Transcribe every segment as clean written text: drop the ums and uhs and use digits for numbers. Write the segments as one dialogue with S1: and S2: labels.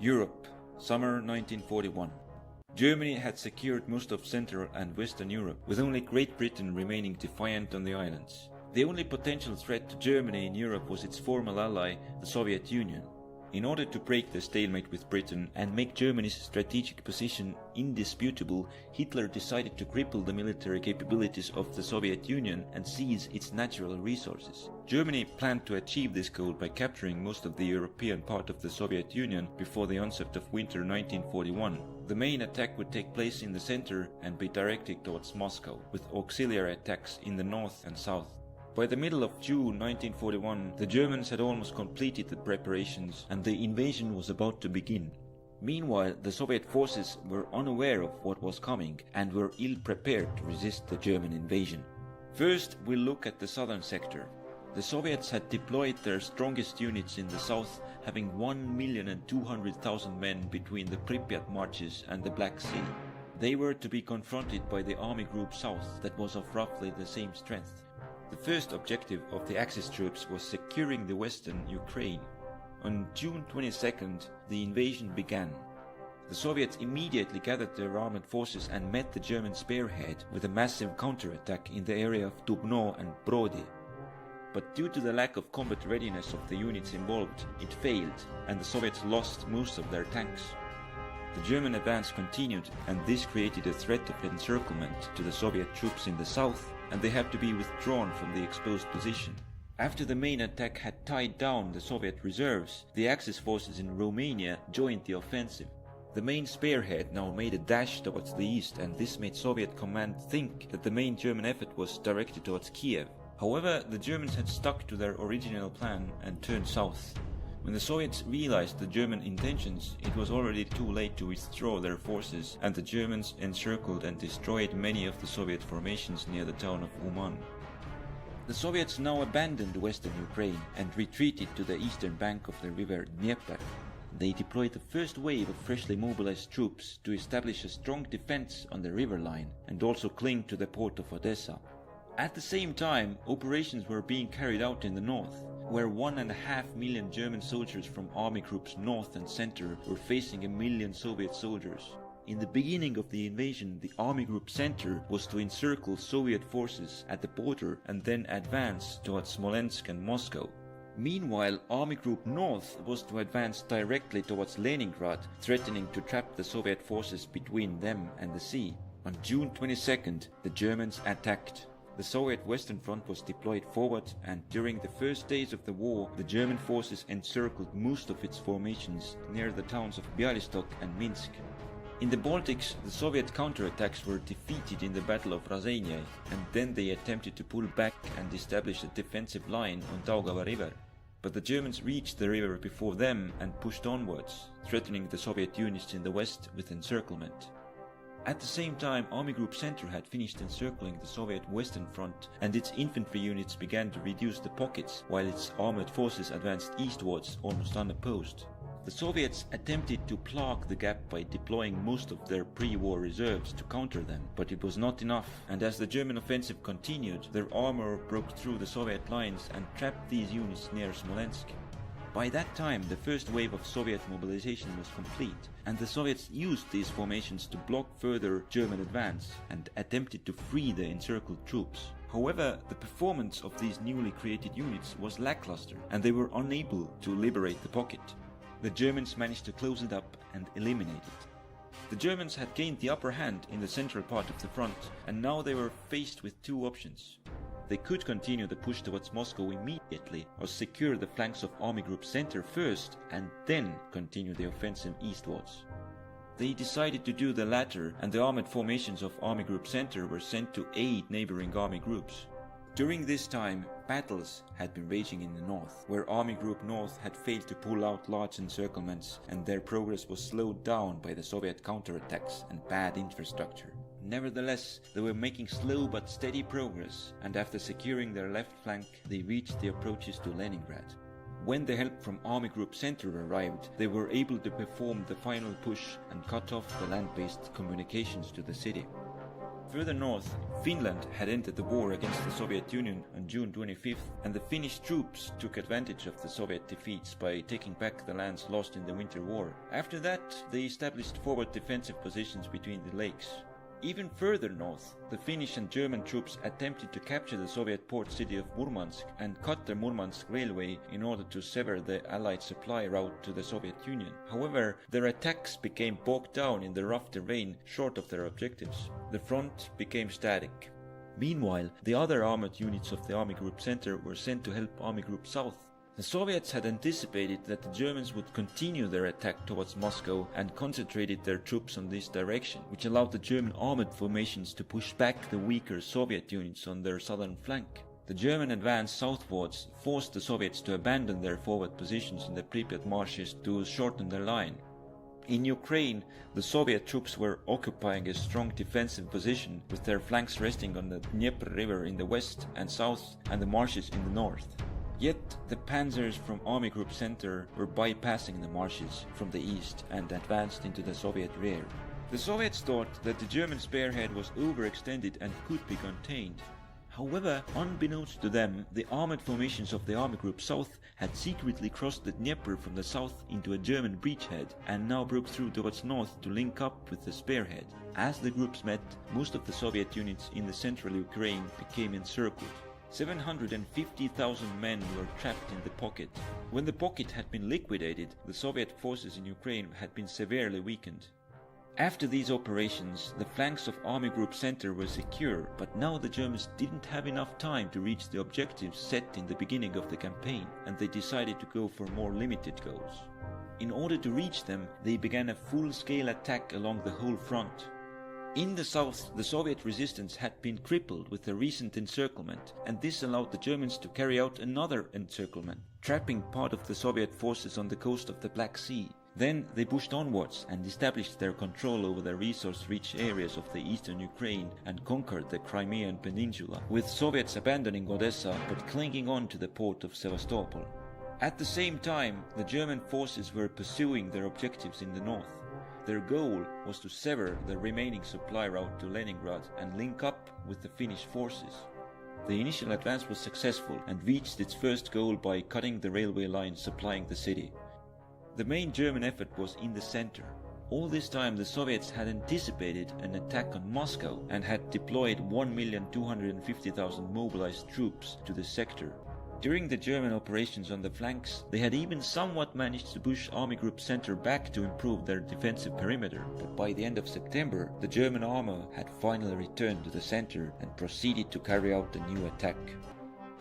S1: Europe, summer 1941. Germany had secured most of Central and Western Europe, with only Great Britain remaining defiant on the islands. The only potential threat to Germany in Europe was its former ally, the Soviet Union. In order to break the stalemate with Britain and make Germany's strategic position indisputable, Hitler decided to cripple the military capabilities of the Soviet Union and seize its natural resources. Germany planned to achieve this goal by capturing most of the European part of the Soviet Union before the onset of winter 1941. The main attack would take place in the center and be directed towards Moscow, with auxiliary attacks in the north and south. By the middle of June 1941, the Germans had almost completed the preparations and the invasion was about to begin. Meanwhile, the Soviet forces were unaware of what was coming and were ill-prepared to resist the German invasion. First, we'll look at the southern sector. The Soviets had deployed their strongest units in the south, having 1,200,000 men between the Pripyat marches and the Black Sea. They were to be confronted by the Army Group South that was of roughly the same strength. The first objective of the Axis troops was securing the western Ukraine. On June 22nd, the invasion began. The Soviets immediately gathered their armored forces and met the German spearhead with a massive counterattack in the area of Dubno and Brody. But due to the lack of combat readiness of the units involved, it failed, and the Soviets lost most of their tanks. The German advance continued, and this created a threat of encirclement to the Soviet troops in the south, and they had to be withdrawn from the exposed position. After the main attack had tied down the Soviet reserves, the Axis forces in Romania joined the offensive. The main spearhead now made a dash towards the east, and this made Soviet command think that the main German effort was directed towards Kiev. However, the Germans had stuck to their original plan and turned south. When the Soviets realized the German intentions, it was already too late to withdraw their forces, and the Germans encircled and destroyed many of the Soviet formations near the town of Uman. The Soviets now abandoned western Ukraine and retreated to the eastern bank of the river Dnieper. They deployed the first wave of freshly mobilized troops to establish a strong defense on the river line and also cling to the port of Odessa. At the same time, operations were being carried out in the north, where 1.5 million German soldiers from army groups north and center were facing 1 million Soviet soldiers. In the beginning of the invasion, the army group center was to encircle Soviet forces at the border and then advance towards Smolensk and Moscow. Meanwhile, army group north was to advance directly towards Leningrad, threatening to trap the Soviet forces between them and the sea. On June 22nd, the Germans attacked. The Soviet Western Front was deployed forward, and during the first days of the war, the German forces encircled most of its formations near the towns of Bialystok and Minsk. In the Baltics, the Soviet counterattacks were defeated in the Battle of Razenia, and then they attempted to pull back and establish a defensive line on Daugava River. But the Germans reached the river before them and pushed onwards, threatening the Soviet units in the west with encirclement. At the same time, Army Group Center had finished encircling the Soviet Western Front, and its infantry units began to reduce the pockets, while its armored forces advanced eastwards almost unopposed. The Soviets attempted to plug the gap by deploying most of their pre-war reserves to counter them, but it was not enough, and as the German offensive continued, their armor broke through the Soviet lines and trapped these units near Smolensk. By that time, the first wave of Soviet mobilization was complete, and the Soviets used these formations to block further German advance and attempted to free the encircled troops. However, the performance of these newly created units was lackluster, and they were unable to liberate the pocket. The Germans managed to close it up and eliminate it. The Germans had gained the upper hand in the central part of the front, and now they were faced with two options. They could continue the push towards Moscow immediately, or secure the flanks of Army Group Center first and then continue the offensive eastwards. They decided to do the latter, and the armored formations of Army Group Center were sent to aid neighboring army groups. During this time, battles had been raging in the north, where Army Group North had failed to pull out large encirclements, and their progress was slowed down by the Soviet counterattacks and bad infrastructure. Nevertheless, they were making slow but steady progress, and after securing their left flank, they reached the approaches to Leningrad. When the help from Army Group Center arrived, they were able to perform the final push and cut off the land-based communications to the city. Further north, Finland had entered the war against the Soviet Union on June 25th, and the Finnish troops took advantage of the Soviet defeats by taking back the lands lost in the Winter War. After that, they established forward defensive positions between the lakes. Even further north, the Finnish and German troops attempted to capture the Soviet port city of Murmansk and cut the Murmansk railway in order to sever the Allied supply route to the Soviet Union. However, their attacks became bogged down in the rough terrain short of their objectives. The front became static. Meanwhile, the other armored units of the Army Group Center were sent to help Army Group South. The Soviets had anticipated that the Germans would continue their attack towards Moscow and concentrated their troops on this direction, which allowed the German armored formations to push back the weaker Soviet units on their southern flank. The German advance southwards forced the Soviets to abandon their forward positions in the Pripyat marshes to shorten their line. In Ukraine, the Soviet troops were occupying a strong defensive position with their flanks resting on the Dnieper River in the west and south and the marshes in the north. Yet the panzers from Army Group Center were bypassing the marshes from the east and advanced into the Soviet rear. The Soviets thought that the German spearhead was overextended and could be contained. However, unbeknownst to them, the armored formations of the Army Group South had secretly crossed the Dnieper from the south into a German breachhead and now broke through towards north to link up with the spearhead. As the groups met, most of the Soviet units in the central Ukraine became encircled. 750,000 men were trapped in the pocket. When the pocket had been liquidated, the Soviet forces in Ukraine had been severely weakened. After these operations, the flanks of Army Group Center were secure, but now the Germans didn't have enough time to reach the objectives set in the beginning of the campaign, and they decided to go for more limited goals. In order to reach them, they began a full-scale attack along the whole front. In the south, the Soviet resistance had been crippled with the recent encirclement, and this allowed the Germans to carry out another encirclement, trapping part of the Soviet forces on the coast of the Black Sea. Then they pushed onwards and established their control over the resource-rich areas of the eastern Ukraine and conquered the Crimean Peninsula, with Soviets abandoning Odessa but clinging on to the port of Sevastopol. At the same time, the German forces were pursuing their objectives in the north. Their goal was to sever the remaining supply route to Leningrad and link up with the Finnish forces. The initial advance was successful and reached its first goal by cutting the railway line supplying the city. The main German effort was in the center. All this time the Soviets had anticipated an attack on Moscow and had deployed 1,250,000 mobilized troops to the sector. During the German operations on the flanks, they had even somewhat managed to push Army Group Center back to improve their defensive perimeter, but by the end of September, the German armor had finally returned to the center and proceeded to carry out a new attack.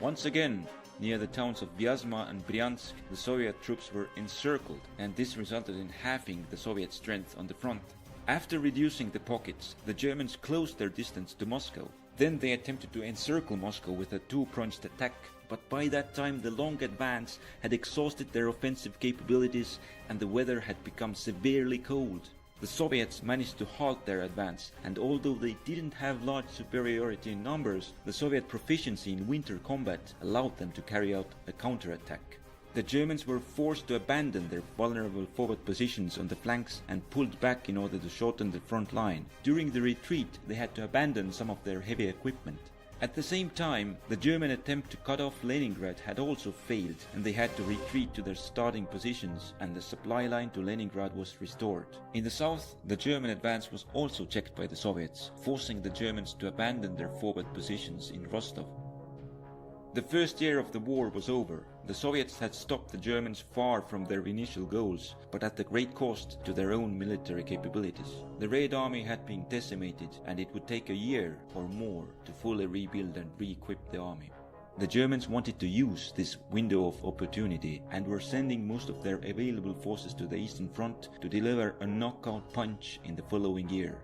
S1: Once again, near the towns of Vyazma and Bryansk, the Soviet troops were encircled, and this resulted in halving the Soviet strength on the front. After reducing the pockets, the Germans closed their distance to Moscow. Then they attempted to encircle Moscow with a two-pronged attack, but by that time the long advance had exhausted their offensive capabilities and the weather had become severely cold. The Soviets managed to halt their advance, and although they didn't have large superiority in numbers, the Soviet proficiency in winter combat allowed them to carry out a counterattack. The Germans were forced to abandon their vulnerable forward positions on the flanks and pulled back in order to shorten the front line. During the retreat, they had to abandon some of their heavy equipment. At the same time, the German attempt to cut off Leningrad had also failed, and they had to retreat to their starting positions, and the supply line to Leningrad was restored. In the south, the German advance was also checked by the Soviets, forcing the Germans to abandon their forward positions in Rostov. The first year of the war was over. The Soviets had stopped the Germans far from their initial goals, but at the great cost to their own military capabilities. The Red Army had been decimated, and it would take a year or more to fully rebuild and re-equip the army. The Germans wanted to use this window of opportunity and were sending most of their available forces to the Eastern Front to deliver a knockout punch in the following year.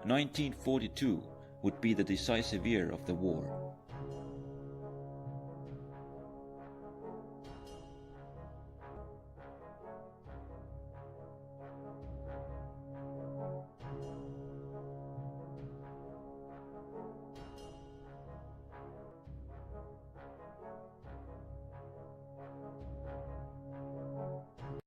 S1: 1942 would be the decisive year of the war.